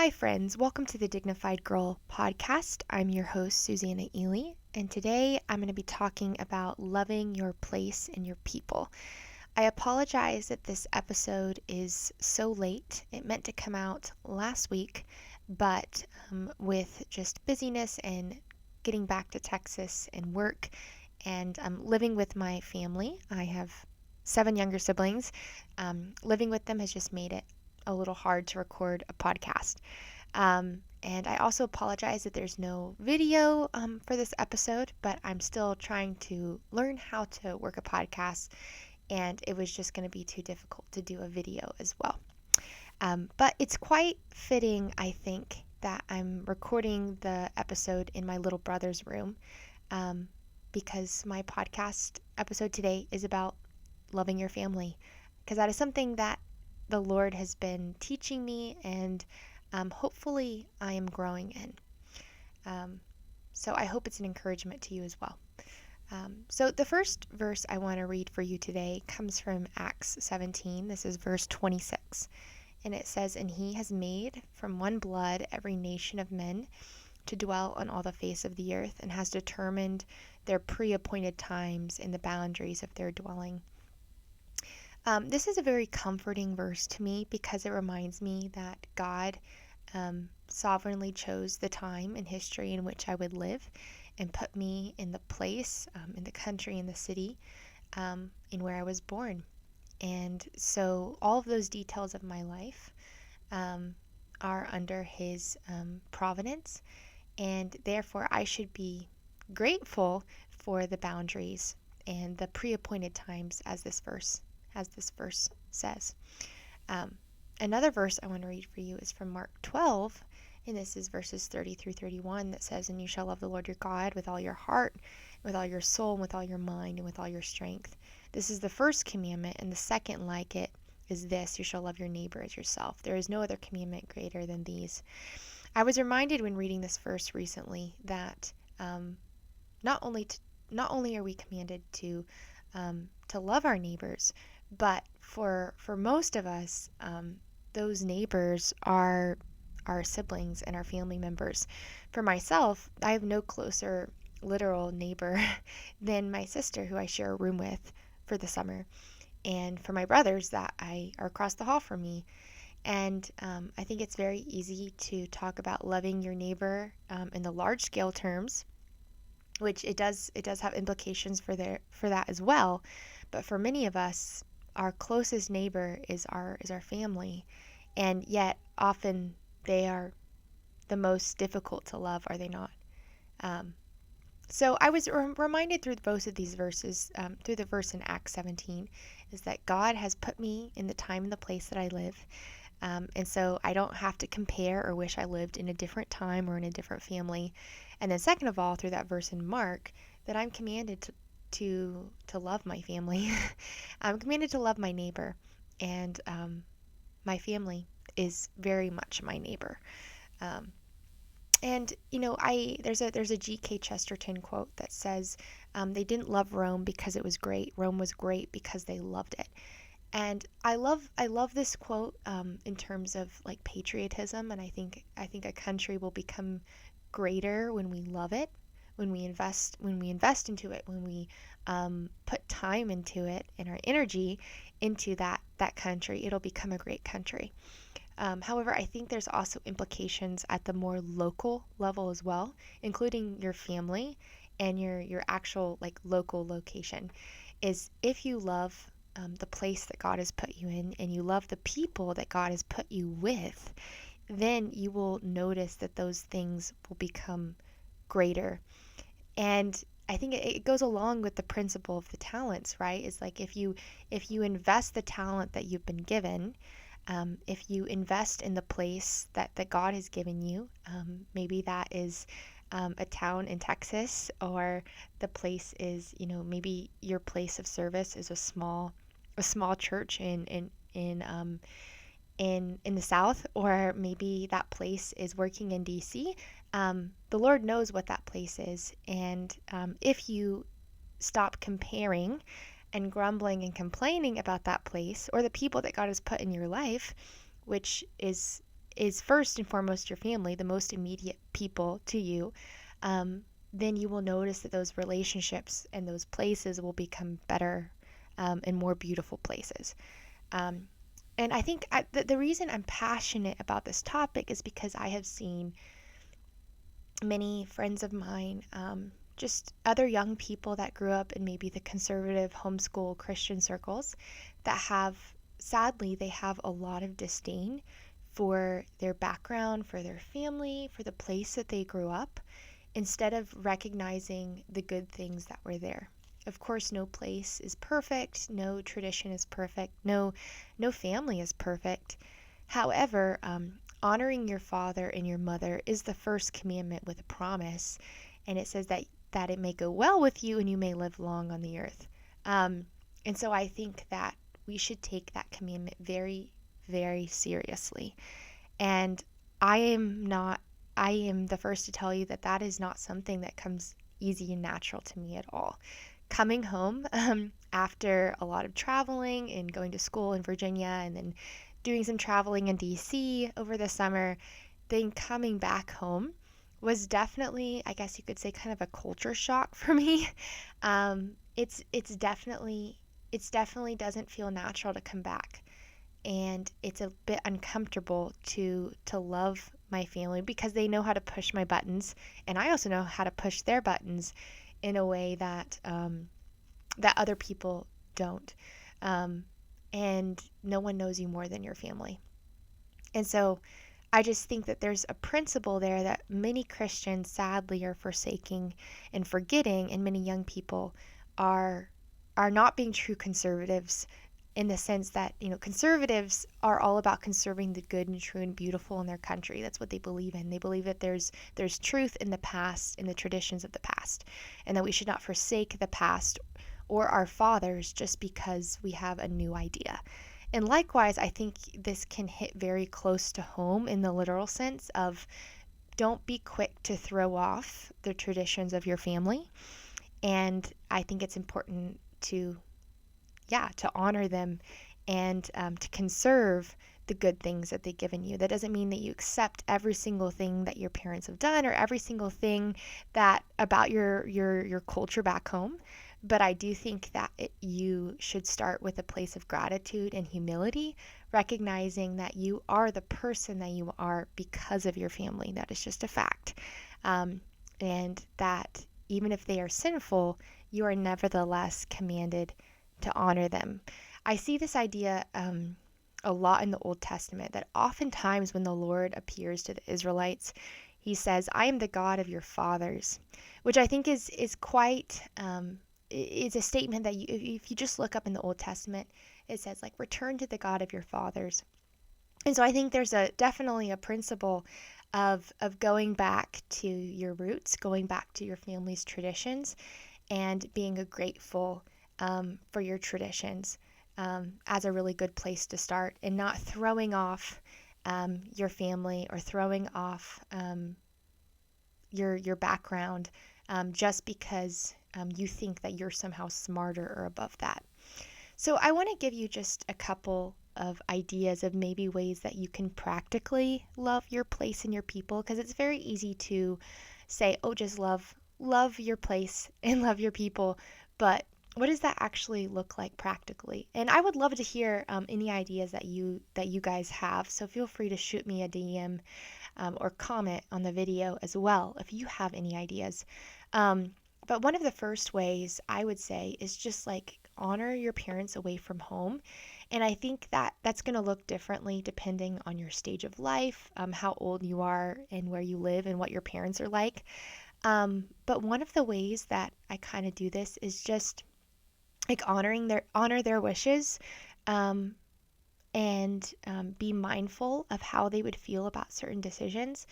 Hi, friends. Welcome to the Dignified Girl podcast. I'm your host, Susanna Ely, and today I'm going to be talking about loving your place and your people. I apologize that this episode is so late. It meant to come out last week, but with just busyness and getting back to Texas and work and living with my family, I have 7 younger siblings. Living with them has just made it a little hard to record a podcast. And I also apologize that there's no video for this episode, but I'm still trying to learn how to work a podcast, and it was just going to be too difficult to do a video as well. But it's quite fitting, I think, that I'm recording the episode in my little brother's room because my podcast episode today is about loving your family, because that is something that the Lord has been teaching me, and hopefully I am growing in. So I hope it's an encouragement to you as well. So the first verse I want to read for you today comes from Acts 17. This is verse 26. And it says, "And he has made from one blood every nation of men to dwell on all the face of the earth, and has determined their pre-appointed times and the boundaries of their dwelling." This is a very comforting verse to me because it reminds me that God sovereignly chose the time and history in which I would live and put me in the place, in the country, in the city, in where I was born. And so all of those details of my life are under His providence, and therefore I should be grateful for the boundaries and the pre-appointed times as this verse says. Another verse I want to read for you is from Mark 12, and this is verses 30 through 31, that says, "And you shall love the Lord your God with all your heart, with all your soul, and with all your mind, and with all your strength. This is the first commandment, and the second like it is this: you shall love your neighbor as yourself. There is no other commandment greater than these." I was reminded when reading this verse recently that not only are we commanded to love our neighbors, but for most of us, those neighbors are our siblings and our family members. For myself, I have no closer literal neighbor than my sister, who I share a room with for the summer, and for my brothers that are across the hall from me. And I think it's very easy to talk about loving your neighbor in the large scale terms, which it does have implications for that as well. But for many of us, our closest neighbor is our family, and yet often they are the most difficult to love, are they not? So I was reminded through both of these verses, through the verse in Acts 17, is that God has put me in the time and the place that I live. And so I don't have to compare or wish I lived in a different time or in a different family. And then second of all, through that verse in Mark, that I'm commanded to love my family. I'm commanded to love my neighbor, and my family is very much my neighbor. And you know, there's a G.K. Chesterton quote that says, "They didn't love Rome because it was great. Rome was great because they loved it." And I love this quote in terms of like patriotism, and I think a country will become greater when we love it, when we invest into it, when we put time into it and our energy into that country. It'll become a great country. However, I think there's also implications at the more local level as well, including your family and your actual like local location. Is if you love the place that God has put you in, and you love the people that God has put you with, then you will notice that those things will become greater. And I think it goes along with the principle of the talents, right? It's like if you invest the talent that you've been given, if you invest in the place that God has given you, maybe that is a town in Texas, or the place is, maybe your place of service is a small church in the South, or maybe that place is working in DC. The Lord knows what that place is, and if you stop comparing and grumbling and complaining about that place or the people that God has put in your life, which is is first and foremost your family, the most immediate people to you, then you will notice that those relationships and those places will become better and more beautiful places. Um, and I think the reason I'm passionate about this topic is because I have seen many friends of mine, just other young people that grew up in maybe the conservative homeschool Christian circles, that have, sadly, they have a lot of disdain for their background, for their family, for the place that they grew up, instead of recognizing the good things that were there. Of course, no place is perfect, no tradition is perfect, no family is perfect. However, honoring your father and your mother is the first commandment with a promise, and it says that it may go well with you and you may live long on the earth. And so I think that we should take that commandment very, very seriously. And I am not, I am the first to tell you that that is not something that comes easy and natural to me at all. Coming home after a lot of traveling and going to school in Virginia and then doing some traveling in DC over the summer, then coming back home was definitely, I guess you could say, kind of a culture shock for me. It's definitely doesn't feel natural to come back, and it's a bit uncomfortable to love my family because they know how to push my buttons, and I also know how to push their buttons in a way that that other people don't. And no one knows you more than your family. And so I just think that there's a principle there that many Christians sadly are forsaking and forgetting, and many young people are not being true conservatives, in the sense that, conservatives are all about conserving the good and true and beautiful in their country. That's what they believe in. They believe that there's truth in the past, in the traditions of the past, and that we should not forsake the past or our fathers just because we have a new idea. And likewise, I think this can hit very close to home in the literal sense of, don't be quick to throw off the traditions of your family. And I think it's important to honor them and to conserve the good things that they've given you. That doesn't mean that you accept every single thing that your parents have done or every single thing that about your culture back home. But I do think that you should start with a place of gratitude and humility, recognizing that you are the person that you are because of your family. That is just a fact. And that even if they are sinful, you are nevertheless commanded to honor them. I see this idea a lot in the Old Testament, that oftentimes when the Lord appears to the Israelites, he says, I am the God of your fathers, which I think is quite, is a statement that if you just look up in the Old Testament, it says, like, return to the God of your fathers. And so I think there's definitely a principle of going back to your roots, going back to your family's traditions, and being grateful for your traditions as a really good place to start, and not throwing off your family or throwing off your background just because you think that you're somehow smarter or above that. So I want to give you just a couple of ideas of maybe ways that you can practically love your place and your people, because it's very easy to say, oh, just love your place and love your people, but what does that actually look like practically? And I would love to hear any ideas that you guys have. So feel free to shoot me a DM or comment on the video as well if you have any ideas. But one of the first ways I would say is just like honor your parents away from home. And I think that that's going to look differently depending on your stage of life, how old you are and where you live and what your parents are like. But one of the ways that I kind of do this is just like honor their wishes, and be mindful of how they would feel about certain decisions.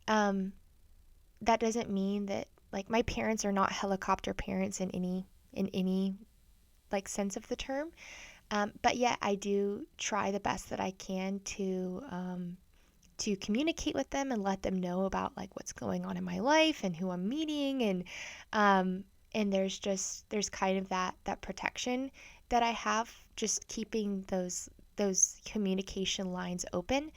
That doesn't mean that, like, my parents are not helicopter parents in any like sense of the term, but yet I do try the best that I can to communicate with them and let them know about like what's going on in my life and who I'm meeting, and there's kind of that protection that I have, just keeping those communication lines open.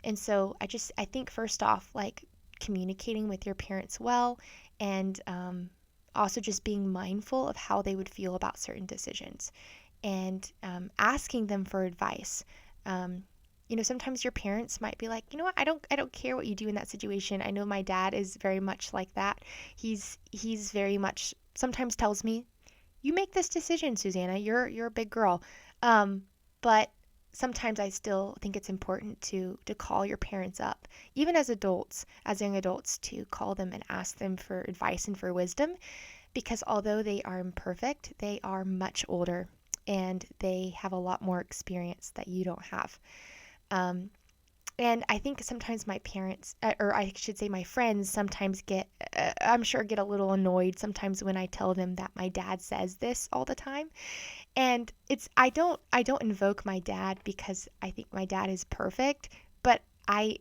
And so I think first off, like communicating with your parents well, and also just being mindful of how they would feel about certain decisions, and asking them for advice. Um, Sometimes your parents might be like, you know what, I don't care what you do in that situation. I know my dad is very much like that. He's very much sometimes tells me, you make this decision, Susanna. You're a big girl. Um, but sometimes I still think it's important to call your parents up, even as adults, as young adults, to call them and ask them for advice and for wisdom, because although they are imperfect, they are much older and they have a lot more experience that you don't have. Um, and I think sometimes my parents, or I should say my friends, sometimes I'm sure, get a little annoyed sometimes when I tell them that my dad says this all the time. And I don't invoke my dad because I think my dad is perfect, but I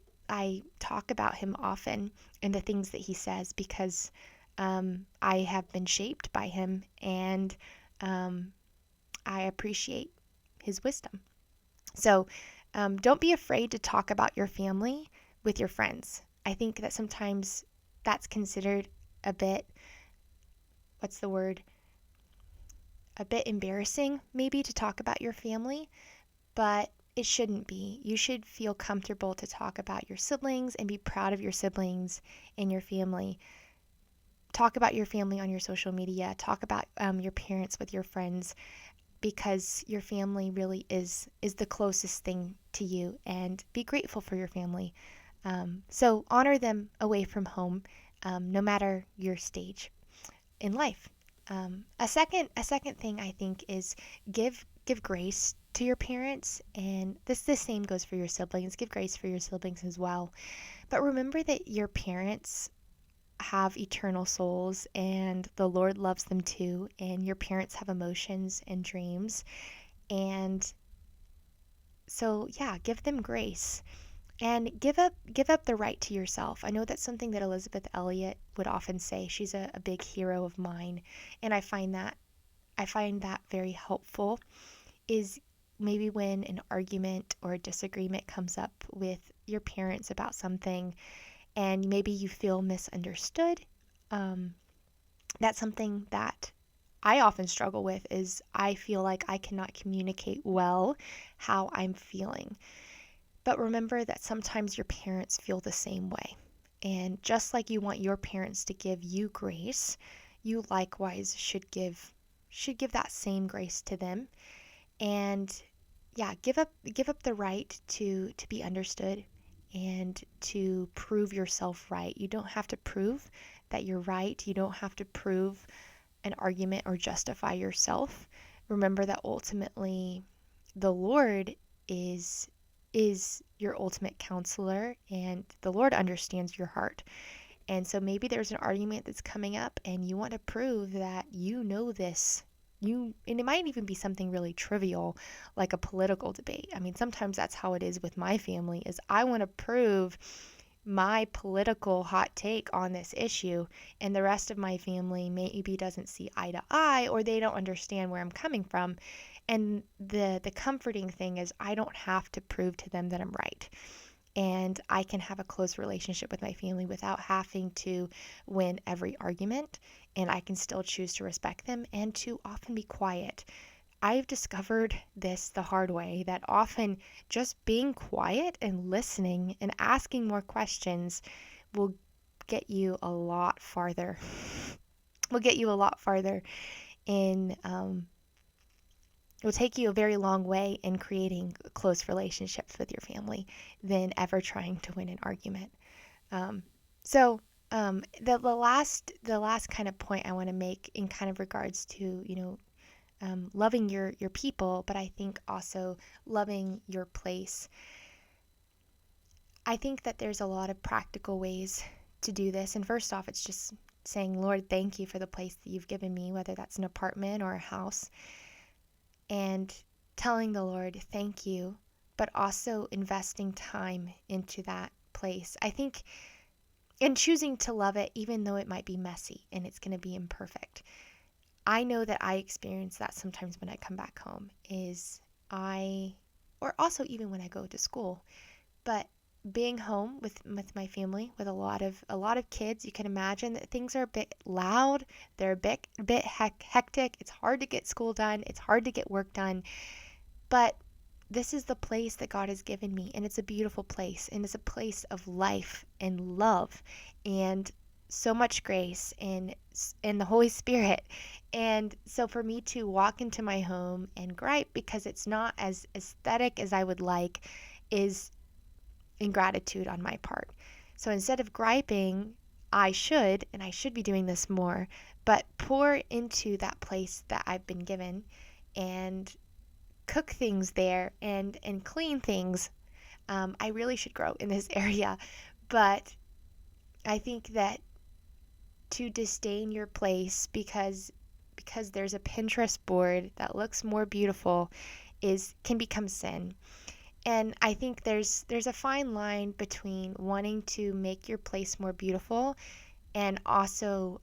talk about him often and the things that he says because I have been shaped by him, and um, I appreciate his wisdom. So don't be afraid to talk about your family with your friends. I think that sometimes that's considered a bit, what's the word? A bit embarrassing, maybe, to talk about your family, but it shouldn't be. You should feel comfortable to talk about your siblings and be proud of your siblings and your family. Talk about your family on your social media. Talk about your parents with your friends, because your family really is the closest thing to you, and be grateful for your family. So honor them away from home, no matter your stage in life. A second thing I think is give grace to your parents, and the same goes for your siblings. Give grace for your siblings as well. But remember that your parents have eternal souls, and the Lord loves them too, and your parents have emotions and dreams. And so yeah, give them grace, and give up the right to yourself. I know that's something that Elizabeth Elliot would often say. She's a big hero of mine, and I find that very helpful. Is maybe when an argument or a disagreement comes up with your parents about something, and maybe you feel misunderstood. Um, that's something that I often struggle with. Is I feel like I cannot communicate well how I'm feeling. But remember that sometimes your parents feel the same way. And just like you want your parents to give you grace, you likewise should give that same grace to them. And yeah, give up the right to be understood and to prove yourself right. You don't have to prove that you're right. You don't have to prove an argument or justify yourself. Remember that ultimately the Lord is is your ultimate counselor, and the Lord understands your heart. And so maybe there's an argument that's coming up and you want to prove that you know this. And it might even be something really trivial, like a political debate. I mean, sometimes that's how it is with my family, is I want to prove my political hot take on this issue, and the rest of my family maybe doesn't see eye to eye, or they don't understand where I'm coming from. And the comforting thing is I don't have to prove to them that I'm right, and I can have a close relationship with my family without having to win every argument, and I can still choose to respect them and to often be quiet. I've discovered this the hard way, that often just being quiet and listening and asking more questions will get you a lot farther. Will get you a lot farther in, it will take you a very long way in creating close relationships with your family than ever trying to win an argument. Um, so the last kind of point I want to make in kind of regards to loving your people, but I think also loving your place. I think that there's a lot of practical ways to do this. And first off, it's just saying, Lord, thank you for the place that you've given me, whether that's an apartment or a house, and telling the Lord, thank you, but also investing time into that place. I think, and choosing to love it, even though it might be messy and it's going to be imperfect. I know that I experience that sometimes when I come back home, or also even when I go to school, but being home with my family with a lot of kids, you can imagine that things are a bit loud. They're a bit hectic. It's hard to get school done. It's hard to get work done. But this is the place that God has given me, and it's a beautiful place, and it's a place of life and love and so much grace and the Holy Spirit. And so for me to walk into my home and gripe because it's not as aesthetic as I would like is ingratitude on my part. So instead of griping, and I should be doing this more, but pour into that place that I've been given and cook things there and clean things. I really should grow in this area, but I think that to disdain your place because there's a Pinterest board that looks more beautiful is can become sin. And I think there's a fine line between wanting to make your place more beautiful and also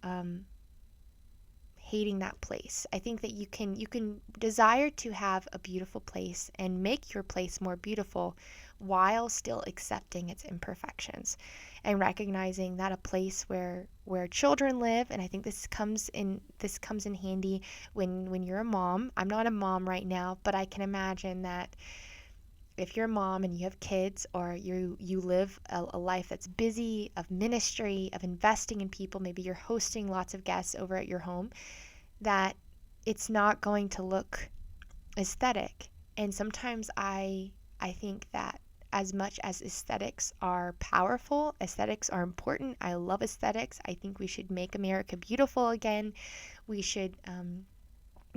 hating that place. I think that you can desire to have a beautiful place and make your place more beautiful while still accepting its imperfections and recognizing that a place where children live, and I think this comes in handy when you're a mom. I'm not a mom right now, but I can imagine that if you're a mom and you have kids, or you live a life that's busy of ministry, of investing in people, maybe you're hosting lots of guests over at your home, that it's not going to look aesthetic. And sometimes I think that as much as aesthetics are powerful, aesthetics are important. I love aesthetics. I think we should make America beautiful again. We should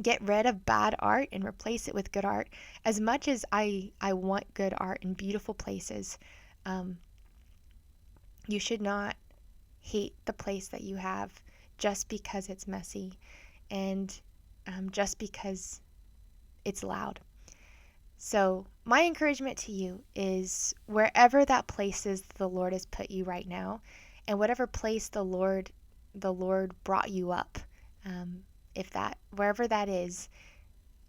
get rid of bad art and replace it with good art. As much as I want good art in beautiful places, you should not hate the place that you have just because it's messy and just because it's loud. So my encouragement to you is wherever that place is the Lord has put you right now, and whatever place the Lord brought you up, if that wherever that is,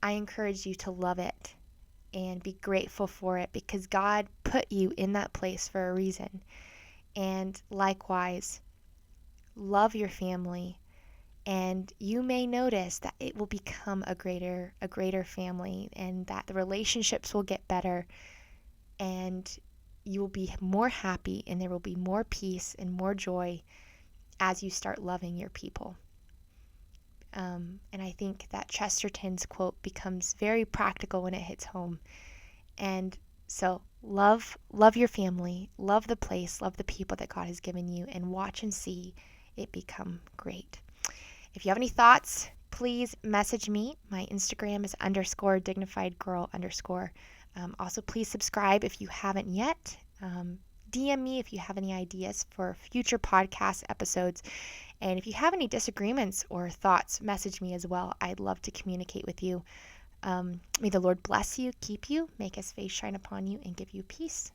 I encourage you to love it and be grateful for it because God put you in that place for a reason. And likewise, love your family, and you may notice that it will become a greater family, and that the relationships will get better, and you will be more happy, and there will be more peace and more joy as you start loving your people. And I think that Chesterton's quote becomes very practical when it hits home. And so love your family, love the place, love the people that God has given you, and watch and see it become great. If you have any thoughts, please message me. My Instagram is _dignifiedgirl_. Also, please subscribe if you haven't yet. DM me if you have any ideas for future podcast episodes. And if you have any disagreements or thoughts, message me as well. I'd love to communicate with you. May the Lord bless you, keep you, make his face shine upon you, and give you peace.